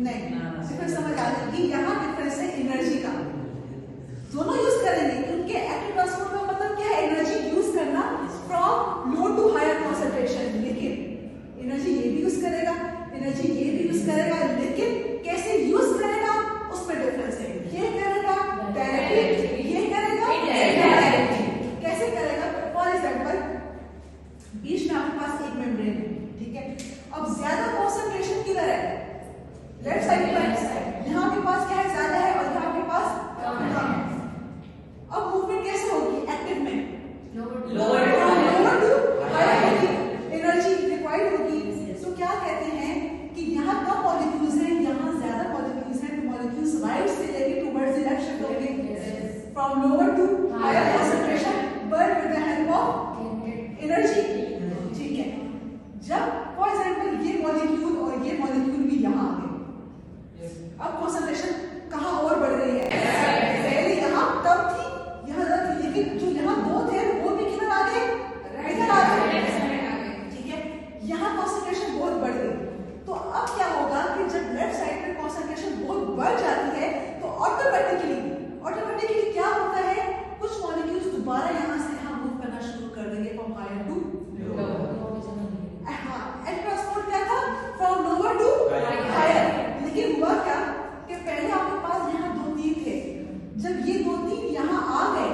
नहीं, डिफरेंस समझ आ जाएगी। यहाँ डिफरेंस है एनर्जी का, दोनों यूज करेंगे क्योंकि एक्टिव ट्रांसपोर्ट का मतलब क्या है, एनर्जी यूज करना from low to higher concentration. लेकिन एनर्जी ये भी यूज करेगा, एनर्जी ये भी यूज करेगा, लेकिन कैसे यूज करेगा उसमें डिफरेंस है। ये करेगा डायरेक्टली, ये करेगा इनडायरेक्टली। कैसे करेगा? फॉर एग्जांपल बीच में आपके पास एक मेम्ब्रेन है, ठीक है। अब ज्यादा कॉन्सेंट्रेशन किधर है? लेफ्ट साइड पर। यहाँ के पास क्या है? ज्यादा है, और यहाँ के पास कम है। अब मूवमेंट कैसे होगी? एक्टिव में लोअर टू हायर होगी, एनर्जी रिक्वायर्ड होगी। तो क्या कहते हैं कि यहाँ कम मॉलिक्यूल्स हैं, यहाँ ज्यादा मॉलिक्यूल्स हैं, तो मॉलिक्यूल्स राइट से लेके टुवर्ड्स द लेफ्ट शिफ्ट होंगे from lower to higher concentration but with the help of energy, ठीक है। जब फॉर एग्जांपल ये मॉलिक्यूल और ये मॉलिक्यूल भी यहाँ आ गए, अब कॉन्सेंट्रेशन कहाँ और बढ़ गई है? पहले यहाँ कम थी, यहाँ ज्यादा थी, लेकिन जो यहाँ दो थे वो भी किधर आ गए? इधर आ गए, ठीक है। यहाँ कॉन्सेंट्रेशन बहुत बढ़ गई। तो अब क्या होगा कि जब लेफ्ट साइड पे कॉन्सेंट्रेशन बहुत बढ़ जाती है तो ऑटोमेटिकली क्या होता है, कुछ मॉलिक्यूल्स दोबारा यहाँ से यहाँ मूव करना शुरू कर देंगे from higher to lower. Active transport क्या था? From lower to higher. लेकिन हुआ क्या कि पहले आपके पास यहाँ दो तीन थे, जब ये दो तीन यहाँ आ गए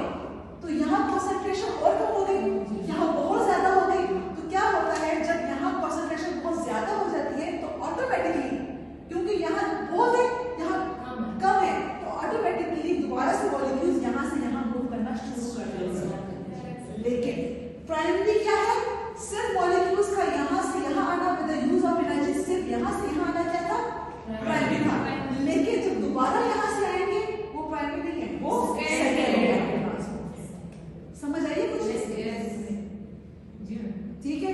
तो यहाँ कॉन्सेंट्रेशन और कम हो गई, यहाँ बहुत ज्यादा हो गई। तो क्या होता है, जब यहाँ कॉन्सेंट्रेशन बहुत ज्यादा हो जाती है तो ऑटोमेटिकली, क्योंकि यहाँ बहुत है यहाँ कम है, तो ऑटोमेटिकली दोबारा से मॉलिक्यूल्स यहाँ से यहाँ मूव करना शुरू कर देते हैं। लेकिन प्राइमरी क्या है? सिर्फ मॉलिक्यूल्स का यहाँ से यहाँ आना with the use of energy, सिर्फ यहाँ से यहाँ आना क्या था? प्राइमरी था। लेकिन जब दोबारा यहाँ से आएंगे वो प्राइमरी नहीं है, वो सेकेंडरी है। समझ आइए कुछ? ठीक है।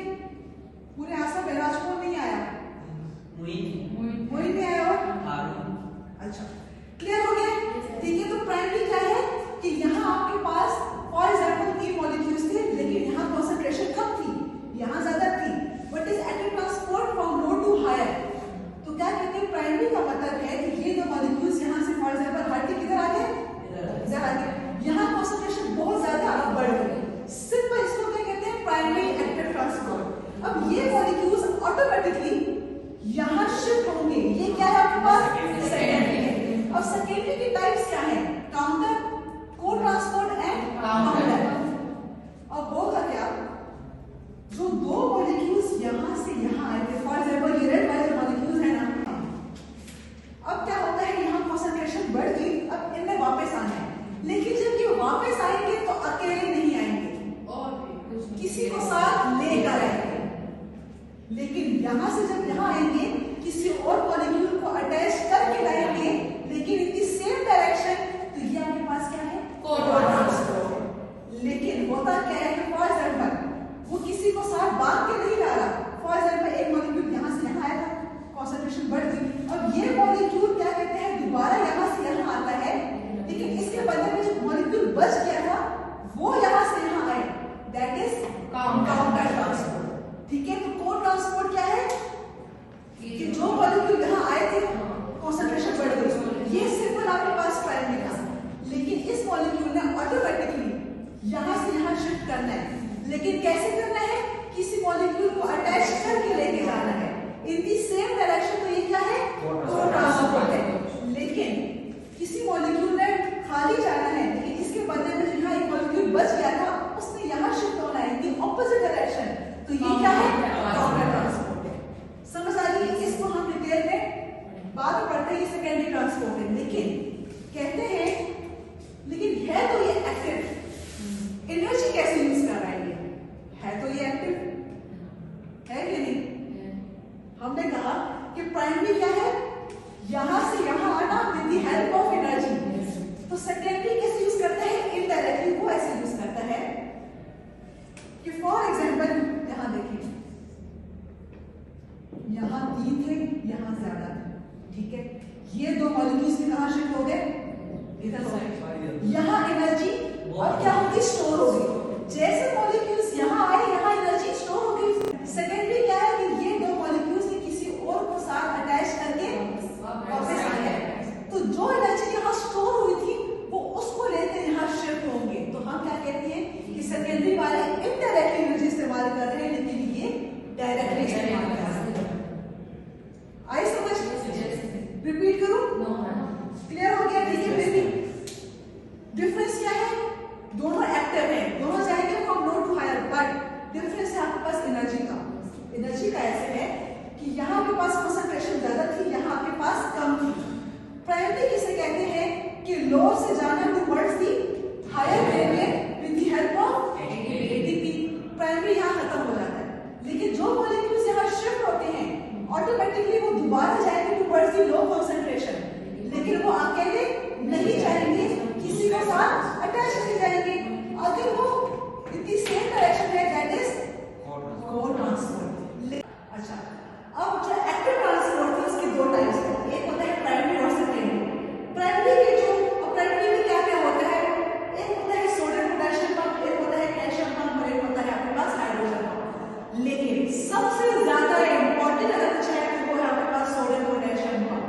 पूरे आशा बैराज को नहीं आया, मोइन नहीं आया, और अच्छा क्लियर हो गया, ठीक है। तो प्राइमरी क्या है कि यहाँ आपके पास फॉर एग्जांपल तीन मॉलिक्यूल्स थे, लेकिन यहाँ कॉन्सेंट्रेशन कम थी, यहाँ ज्यादा थी, but is active transport from low to higher. तो क्या कहते हैं, प्राइमरी का मतलब है कि ये दो मॉलिक्यूल्स यहाँ से फॉर एग्जांपल हट के किधर आ गए? इधर आ गए। यहाँ कॉन्सेंट्रेशन बहुत ज्यादा बढ़ गई, सिंपल इसको क्या कहते हैं? Primary active transport. अब ये मॉलिक्यूल्स ऑटोमेटिकली यहाँ शिफ्ट होंगे, ये क्या है आपके पास? सेकेंडरी है। अब सेकेंडरी की टाइप्स क्या है? काउंटर, को ट्रांसपोर्ट एंड काउंटर। अब होगा क्या, जो दो मॉलिक्यूल्स यहाँ से यहाँ आए थे, फॉर एग्जांपल ये रेड वाले मॉलिक्यूल्स है ना, अब क्या होता है, यहाँ कॉन्सेंट्रेशन बढ़ गई, अब इनमें वापस आना है। लेकिन जब ये वापस आएंगे तो अकेले नहीं आएंगे, किसी को साथ लेकर आएंगे। लेकिन यहाँ से जब यहाँ आएंगे किसी और मॉलिक्यूल को अटैच करके लाएंगे, लेकिन इन दी सेम डायरेक्शन, तो ये आपके पास क्या है? को-ट्रांसपोर्ट। लेकिन होता क्या है कि फॉर एग्जांपल वो किसी को साथ बांध के नहीं ला रहा। फॉर एग्जांपल एक मॉलिक्यूल यहाँ से यहाँ आया था, कॉन्सेंट्रेशन बढ़ गई, अब ये मॉलिक्यूल क्या कहते हैं, दोबारा यहाँ से यहाँ आता है, लेकिन इसके बदले में जो मॉलिक्यूल बच गया था वो यहाँ से यहाँ आए, दैट इज काउंटर ट्रांसपोर्ट, ठीक है। तो को ट्रांसपोर्ट क्या है कि जो मॉलिक्यूल यहाँ आए थे कॉन्सेंट्रेशन बढ़ गई, ये सिंपल आपके पास प्राइमरी था। लेकिन इस मॉलिक्यूल ने ऑटोमेटिकली यहाँ से यहाँ शिफ्ट करना है, लेकिन कैसे करना है? किसी मॉलिक्यूल को अटैच करके लेके जाना है इन दी सेम डायरेक्शन, तो ये क्या है? को ट्रांसपोर्ट है। लेकिन किसी मॉलिक्यूल ने खाली जाना है, लेकिन इसके बदले में जहाँ एक मॉलिक्यूल बच गया था उसने यहाँ शिफ्ट होना है इन दी ऑपोजिट डायरेक्शन, तो ये क्या है? काउंटर ट्रांसपोर्ट है। समझ आ रही है? इसको हम डिटेल में बाद में पढ़ते हैं, ये सेकेंडरी ट्रांसपोर्ट है। लेकिन कहते हैं, लेकिन है तो ये एक्टिव, एनर्जी कैसे यूज कर रहा है? ये है तो ये एक्टिव है कि नहीं? हमने कहा कि प्राइमरी क्या है? यहां से यहां आना with the help of energy. तो सेकेंडरी कैसे यूज करता है? इनडायरेक्टली वो ऐसे यूज करता है कि फॉर एग्जांपल यहां देखिए, यहां तीन थे, यहां ज्यादा थे, ठीक है। ये दो मॉलिक्यूल्स में कहां शिफ्ट हो गए? इधर हो गए। यहां एनर्जी अब क्या होगी? स्टोर हो गई। जैसे मॉलिक्यूल्स यहां आए, यहां एनर्जी स्टोर हो गई। सेकेंडरी क्या है कि ये दो मॉलिक्यूल्स ने किसी और को साथ अटैच करके कि लो से जाना towards the higher gradient with the help of ATP. Primary यहाँ खत्म हो जाता है, लेकिन जो मॉलिक्यूल्स यहाँ शिफ्ट होते हैं ऑटोमेटिकली वो दोबारा जाएंगे टुवर्ड्स दी लो कंसंट्रेशन, लेकिन वो अकेले नहीं जाएंगे, किसी के साथ अटैच नहीं जाएंगे। अगर वो इतनी सेम डायरेक्शन है दैट इज को ट्रांसपोर्ट। अच्छा, अब जो एक्टिव ट्रांसपोर्ट है उसके दो टाइप्स हैं, एक होता है प्राइमरी और सेकेंडरी। प्राइमरी के जो प्राइमरी में क्या क्या होता है, एक होता है सोडियम पोटेशियम पंप, एक होता है कैल्शियम पंप और एक होता है आपके पास हाइड्रोजन पंप। लेकिन सबसे ज्यादा इंपॉर्टेंट अगर कुछ है तो वो है आपके पास sodium potassium pump.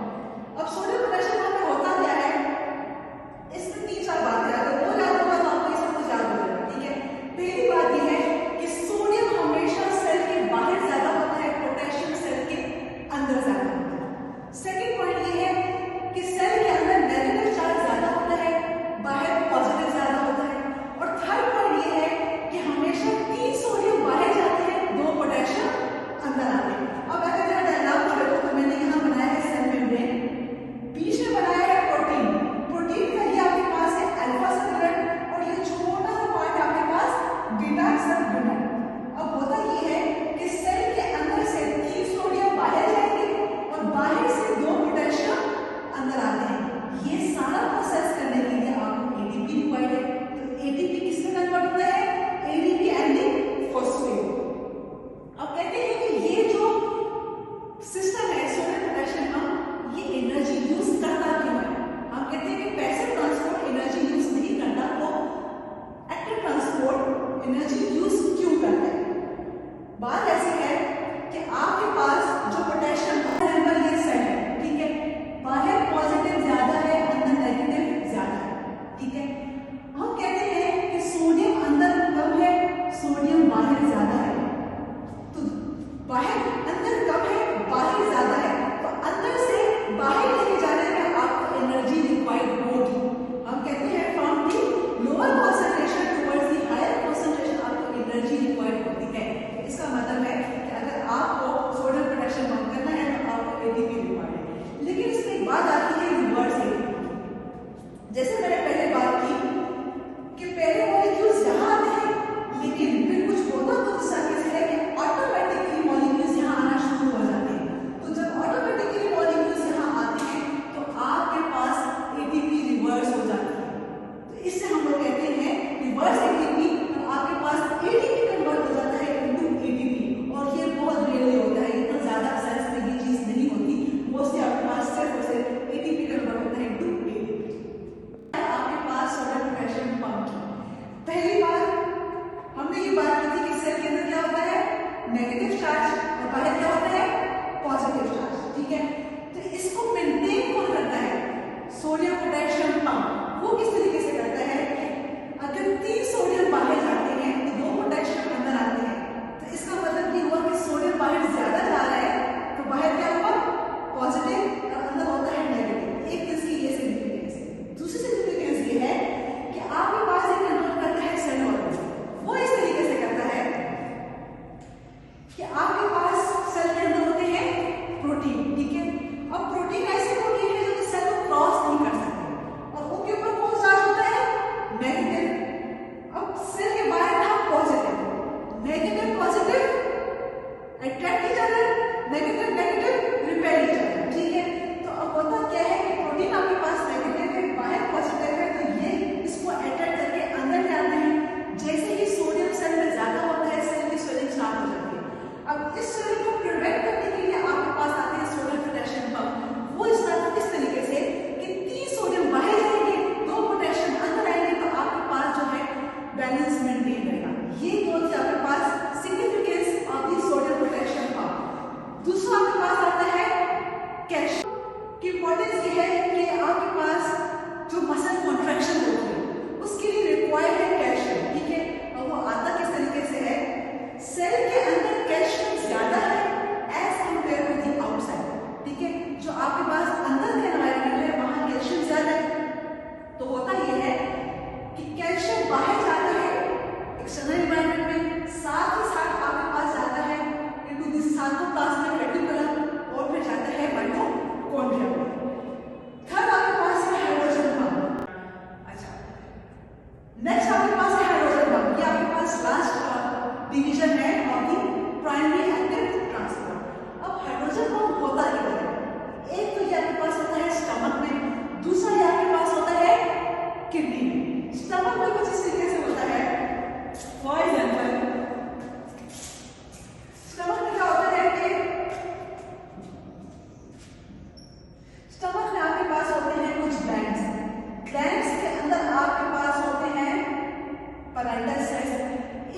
Parental cells.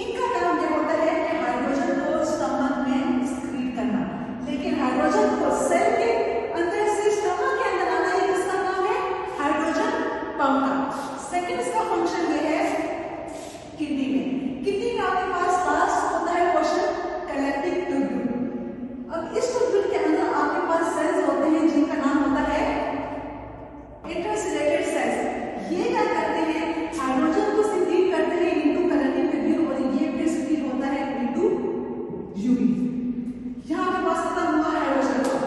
इनका काम ये होता है कि हाइड्रोजन को स्टमक में एक्सक्रीट करना, लेकिन हाइड्रोजन को सेल के अंदर से स्टमक के अंदर आना, ये किसका काम है? हाइड्रोजन पंप का। सेकंड इसका फंक्शन ये है किडनी में। किडनी में आपके पास लास्ट होता है क्वेश्चन कलेक्टिंग ट्यूब्यूल। अब इस ट्यूब्यूल के अंदर आपके पास सेल्स होते हैं जिनका नाम होता है इंटरसिलेटेड सेल्स। ये क्या करते हैं? हाइड्रोजन को सिक्रीट करते हैं इनटू कलेक्टिंग ट्यूब्यूल और ये फिर सिक्रीट होता है इनटू यूरिन। यहाँ आपके पास खत्म हुआ हाइड्रोजन का।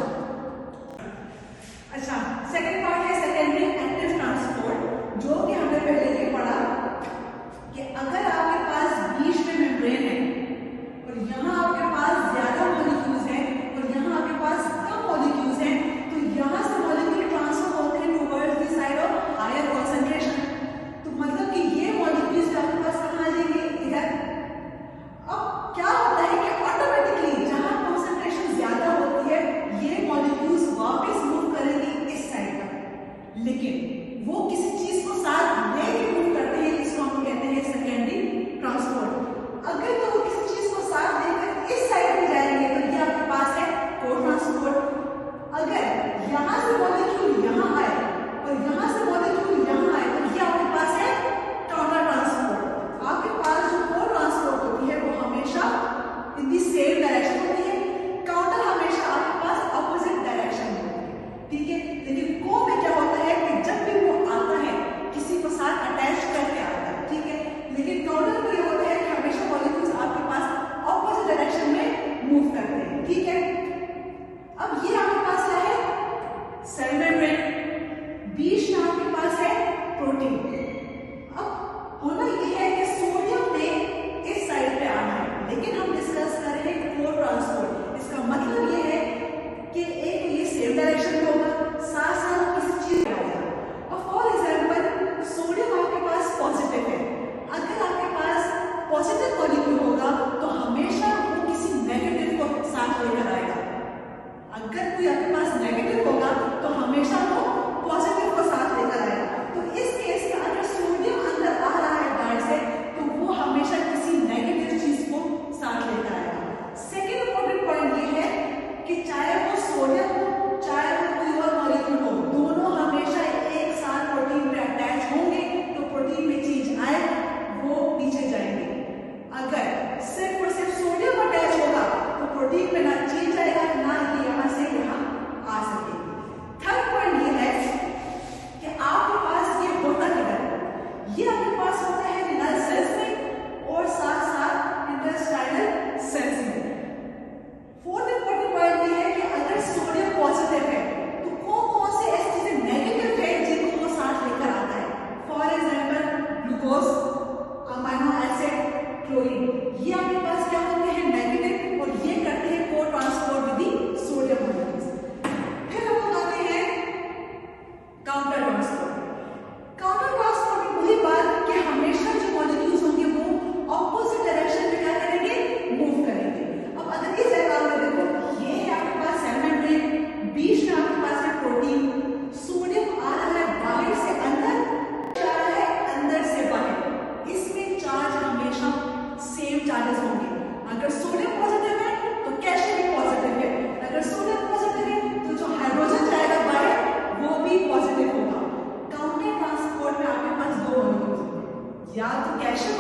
अच्छा, सेकंड पार्ट है सेकेंडरी एक्टिव ट्रांसपोर्ट, जो कि हमने पहले ये पढ़ा कि अगर आपके पास बीच में मेम्ब्रेन है और यहाँ आपके पास ज्यादा मॉलिक्यूल्स हैं और यहाँ आपके पास कम मॉलिक्यूल्स हैं, तो यहाँ से मॉलिक्यूल ट्रांसफर होते हैं towards the side of higher concentration. तो मतलब कि ये मॉलिक्यूल्स आपके पास कहाँ आ जाएंगे? इधर। अब क्या होता है कि ऑटोमेटिकली जहाँ कंसंट्रेशन ज्यादा होती है ये मॉलिक्यूल्स वापस मूव करेंगे इस साइड पर, लेकिन वो किसी चीज को साथ लेके मूव करते हैं, इसको हम कहते हैं सेकेंडरी ट्रांसपोर्ट। अगर तो वो किसी चीज को साथ लेकर इस साइड में जाएंगे तो ये आपके पास है को ट्रांसपोर्ट। अगर यहाँ से मॉलिक्यूल यहाँ आए और यहाँ से मॉलिक्यूल यहाँ आए तो ये आपके पास है काउंटर ट्रांसपोर्ट। आपके पास जो को ट्रांसपोर्ट होती है वो हमेशा इन दी सेम डायरेक्शन होती है, काउंटर हमेशा आपके पास ऑपोजिट डायरेक्शन में होती है, ठीक है। लेकिन को में क्या होता है कि जब भी वो आता है किसी को साथ अटैच करके आता है, ठीक है। लेकिन काउंटर में ये होता है कि हमेशा मॉलिक्यूल्स आपके पास ऑपोजिट डायरेक्शन में मूव करते हैं, ठीक है। अब ये आपके पास क्या है? Cell membrane. बीच में आपके पास है प्रोटीन। अब होना ये है कि सोडियम ने इस साइड पे आना है, लेकिन हम डिस्कस कर रहे हैं को ट्रांसपोर्ट। इसका मतलब ये है कि एक ये सेम डायरेक्शन में होगा, साथ साथ किसी चीज में होगा। अब फॉर एग्जाम्पल सोडियम आपके पास पॉजिटिव है, अगर आपके पास पॉजिटिव मॉलिक्यूल होगा तो हमेशा वो किसी नेगेटिव को साथ लेकर आएगा। अगर कोई आपके पास नेगेटिव होगा तो हमेशा वो पॉजिटिव को साथ लेकर आएगा। तो इस केस में अगर सोडियम अंदर आ रहा है बाहर से तो वो हमेशा किसी नेगेटिव चीज को साथ लेकर आएगा। सेकेंड इंपॉर्टेंट पॉइंट ये है कि चाहे वो सोडियम हो चाहे वो कोई और मॉलिक्यूल हो, दोनों हमेशा एक साथ प्रोटीन पे अटैच होंगे, तो प्रोटीन में चीज आए वो पीछे जाएंगे। अगर सिर्फ और सिर्फ सोडियम अटैच होगा तो प्रोटीन में ना चेंज आएगा ना ये यहाँ से यहाँ आ सकेगी। थर्ड पॉइंट ये है कि आपके पास ये होता किधर? ये आपके पास होता है रिनल सेल्स में और साथ साथ इंटेस्टाइनल सेल्स में। फोर्थ इंपॉर्टेंट पॉइंट ये है कि अगर सोडियम पॉजिटिव है तो कौन कौन से ऐसी चीजें नेगेटिव है जिनको वो साथ लेकर आता है? For example glucose, amino acid, chlorine. ये आपके पास क्या होते हैं? नेगेटिव, और ये करते हैं को ट्रांसपोर्ट विद सोडियम मॉलिक्यूल्स। फिर हम लोग आते हैं काउंटर ट्रांसपोर्ट। काउंटर ट्रांसपोर्ट में वही बात कि हमेशा जो मॉलिक्यूल्स होंगे वो ऑपोजिट डायरेक्शन में क्या करेंगे? मूव करेंगे। अब अगर इस डायग्राम में देखो, ये है आपके पास सेल मेम्ब्रेन, बीच में आपके पास है प्रोटीन, सोडियम आ रहा है बाहर से अंदर, जा रहा है अंदर से बाहर। इसमें चार्ज हमेशा सेम चार्जेस होंगे। अगर सोडियम पॉजिटिव है तो कैल्शियम भी पॉजिटिव है, अगर सोडियम पॉजिटिव है तो जो हाइड्रोजन जाएगा बाहर वो भी पॉजिटिव होगा। काउंटर ट्रांसपोर्ट में आपके पास दो मॉलिक्यूल्स होंगे, या तो कैल्शियम